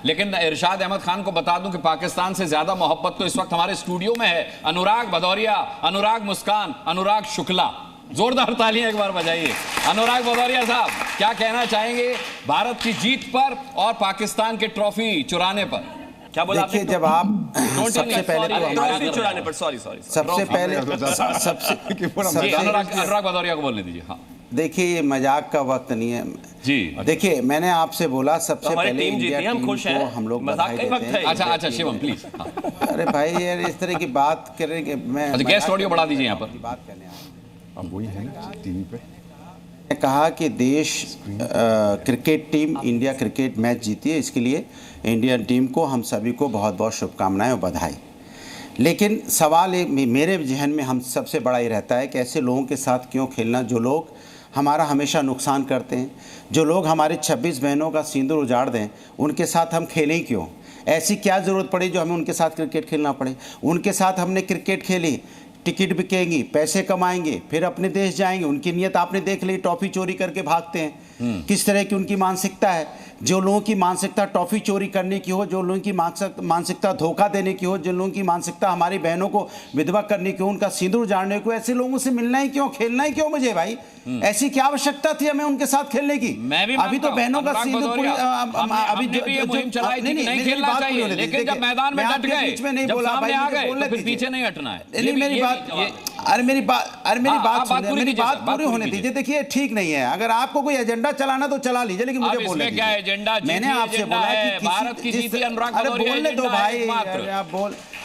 लेकिन इरशाद अहमद खान को बता दूं कि पाकिस्तान से ज्यादा मोहब्बत तो इस वक्त हमारे स्टूडियो में है अनुराग भदौरिया, अनुराग मुस्कान, अनुराग शुक्ला। जोरदार तालियां एक बार बजाइए। अनुराग भदौरिया साहब, क्या कहना चाहेंगे भारत की जीत पर और पाकिस्तान के ट्रॉफी चुराने पर? क्या बोला आपने? जब आप सबसे पहले चुराने पर सबसे पहले अनुराग भदौरिया को बोलने दीजिए। हाँ, देखिए ये मजाक का वक्त नहीं है जी। देखिए मैंने आपसे बोला सबसे पहले टीम जीती, हम खुश हैं, हम लोग बधाई देते हैं। अच्छा शिवम प्लीज। अरे भाई यार इस तरह की बात करेंगे। मैं गेस्ट ऑडियो बढ़ा दीजिए यहाँ पर। बात करने अब वही है ना टीवी पे। ने कहा कि देश cricket team India cricket match जीती है, इसके लिए इंडियन टीम को हम सभी को बहुत बहुत शुभकामनाएं और बधाई। लेकिन सवाल मेरे जहन में हम सबसे बड़ा ये रहता है कि ऐसे लोगों के साथ क्यों खेलना जो लोग हमारा हमेशा नुकसान करते हैं, जो लोग हमारे 26 बहनों का सिंदूर उजाड़ दें, उनके साथ हम खेलें क्यों? ऐसी क्या ज़रूरत पड़ी जो हमें उनके साथ क्रिकेट खेलना पड़े? उनके साथ हमने क्रिकेट खेली, टिकट बिकेंगी, पैसे कमाएंगे, फिर अपने देश जाएंगे। उनकी नीयत आपने देख ली, टॉफ़ी चोरी करके भागते हैं। किस तरह की उनकी मानसिकता है। जो लोगों की मानसिकता टॉफ़ी चोरी करने की हो, जो लोगों की मानसिकता धोखा देने की हो, जो लोगों की मानसिकता हमारी बहनों को विधवा करने की हो, उनका सिंदूर जाड़ने को, ऐसे लोगों से मिलना ही क्यों, खेलना ही क्यों? मुझे भाई ऐसी क्या आवश्यकता थी हमें उनके साथ खेलने की? अभी तो बहनों का सिंदूर अभी नहीं खेलना चाहिए, लेकिन जब मैदान में डट गए, बीच में नहीं जब बोला सामने आ गए बोलने तो फिर पीछे नहीं हटना है। मेरी बात पूरी होने दीजिए। देखिए ठीक नहीं है, अगर आपको कोई एजेंडा चलाना तो चला लीजिए, लेकिन मुझे बोलने क्या एजेंडा? मैंने आपसे बोला कि भारत की जीती अनुराग अरे बोलने दो भाई,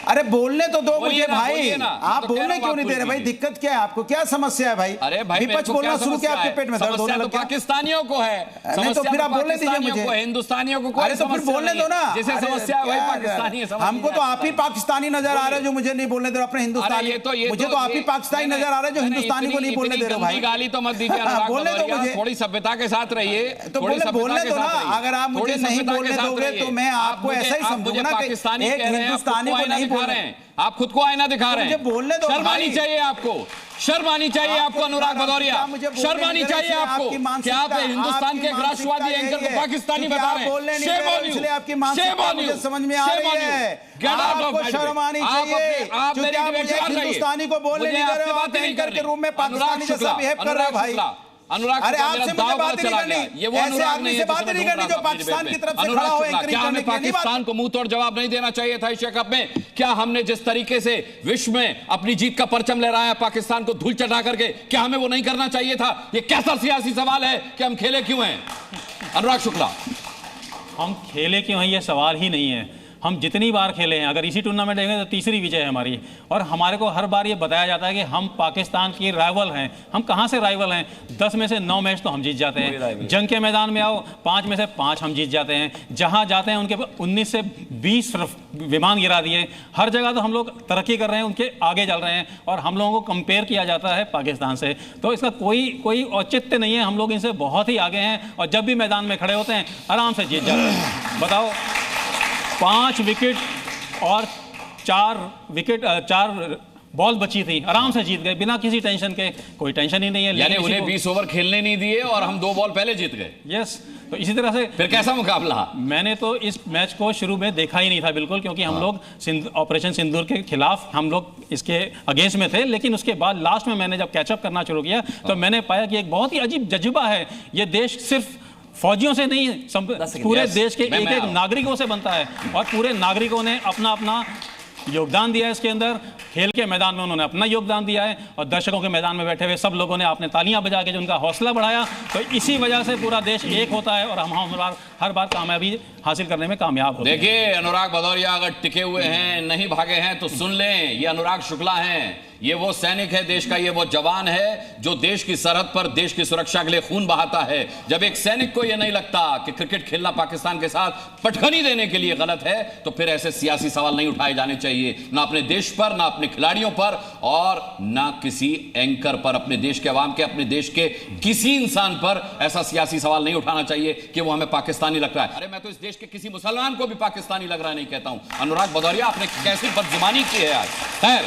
अरे बोलने तो दो मुझे भाई। आप बोलने क्यों नहीं दे रहे भाई? दिक्कत क्या है आपको? क्या समस्या है भाई? अरे भाई विपक्ष बोलना शुरू किया, आपके पेट में दर्द होने लग गया। पाकिस्तानियों को है नहीं तो फिर आप बोलने दीजिए मुझे। हिंदुस्तानियों को अरे तो फिर बोलने दो ना। जैसे समस्या है भाई पाकिस्तानी है। हमको तो आप ही पाकिस्तानी नजर आ रहे हो जो मुझे नहीं बोलने दे रहे अपने हिंदुस्तानी। मुझे तो आप ही पाकिस्तानी नजर आ रहे हो जो हिंदुस्तानी को नहीं बोलने दे रहे भाई। गाली तो मत दीजिए, बोलने दो मुझे। थोड़ी सभ्यता के साथ रहिए। तो बोलने दो ना। अगर आप मुझे नहीं बोलने दोगे तो मैं आपको ऐसा ही समझूंगा कि एक हिंदुस्तानी को नहीं बोल रहे हैं। आप खुद को आईना दिखा रहे हैं। बोलने दो। शर्म आनी चाहिए आपको, शर्म आनी चाहिए आपको अनुराग भदौरिया, शर्म आनी चाहिए आपको कि आप हिंदुस्तान के राष्ट्रवादी एंकर को पाकिस्तानी बता रहे हैं। Shame on you, shame on you, समझ में आ रही है। गेट आउट ऑफ माय शर्म आनी चाहिए। आप मेरी डिबेट से बाहर रहिए। हिंदुस्तानी को बोलने नहीं दे रहे हो, आप एंकर के रूम में पाकिस्तानी जैसा बिहेव कर रहे हो भाई। अनुराग, अरे आपसे मुझे बात नहीं करनी, ये वो ऐसे आदमी से बात नहीं करनी जो पाकिस्तान की तरफ से खड़ा हो एंकरिंग क्या हमें करने के लिए। पाकिस्तान को मुंह तोड़ जवाब नहीं देना चाहिए था एशिया कप में? क्या हमने जिस तरीके से विश्व में अपनी जीत का परचम लहराया है पाकिस्तान को धूल चटा करके, क्या हमें वो नहीं करना चाहिए था? ये कैसा सियासी सवाल है कि हम खेले क्यों हैं? अनुराग शुक्ला, हम खेले क्यों हैं ये सवाल ही नहीं है। हम जितनी बार खेले हैं, अगर इसी टूर्नामेंट देखेंगे तो तीसरी विजय है हमारी। और हमारे को हर बार ये बताया जाता है कि हम पाकिस्तान की राइवल हैं। हम कहाँ से राइवल हैं? 10 में से 9 मैच तो हम जीत जाते हैं। जंग के मैदान में आओ, 5 में से 5 हम जीत जाते हैं। जहाँ जाते हैं उनके 19 से 20 विमान गिरा दिए। हर जगह तो हम लोग तरक्की कर रहे हैं, उनके आगे चल रहे हैं, और हम लोगों को कंपेयर किया जाता है पाकिस्तान से। तो इसका कोई औचित्य नहीं है। हम लोग इनसे बहुत ही आगे हैं, और जब भी मैदान में खड़े होते हैं आराम से जीत जाते हैं। बताओ, 5 विकेट और 4 बॉल बची थी, आराम से जीत गए बिना किसी टेंशन के। कोई टेंशन ही नहीं है। यानी उन्हें 20 ओवर खेलने नहीं दिए और हम 2 बॉल पहले जीत गए। यस, तो इसी तरह से फिर कैसा मुकाबला? मैंने तो इस मैच को शुरू में देखा ही नहीं था बिल्कुल, क्योंकि हम लोग ऑपरेशन सिंदूर के खिलाफ हम लोग इसके अगेंस्ट में थे। लेकिन उसके बाद लास्ट में मैंने जब कैचअप करना शुरू किया तो मैंने पाया कि एक बहुत ही अजीब जज्बा है। ये देश सिर्फ फौजियों से नहीं, पूरे देश के एक नागरिकों से बनता है, और पूरे नागरिकों ने अपना अपना योगदान दिया है इसके अंदर। खेल के मैदान में उन्होंने अपना योगदान दिया है, और दर्शकों के मैदान में बैठे हुए सब लोगों ने आपने तालियां बजा के जो उनका हौसला बढ़ाया। तो इसी वजह से पूरा देश एक होता है, और हम हर बार कामयाबी हासिल करने में कामयाब होते हैं। देखिए, अनुराग भदौरिया अगर टिके हुए हैं, नहीं भागे हैं, तो सुन लें, ये अनुराग शुक्ला हैं। ये वो सैनिक है देश का, ये वो जवान है जो देश की सरहद पर देश की सुरक्षा के लिए खून बहाता है। जब एक सैनिक को यह नहीं लगता कि क्रिकेट खेलना पाकिस्तान के साथ पटखनी देने के लिए गलत है, तो फिर ऐसे सियासी सवाल नहीं उठाए जाने चाहिए, ना अपने देश पर, ना अपने खिलाड़ियों पर, और ना किसी एंकर पर। अपने देश के अवाम के, अपने देश के किसी इंसान पर ऐसा सियासी सवाल नहीं उठाना चाहिए कि वो हमें पाकिस्तानी लग रहा है। अरे मैं तो इस देश के किसी मुसलमान को भी पाकिस्तानी लग रहा है नहीं कहता हूं। अनुराग भदौरिया, आपने कैसी बदजुबानी की है आज। खैर,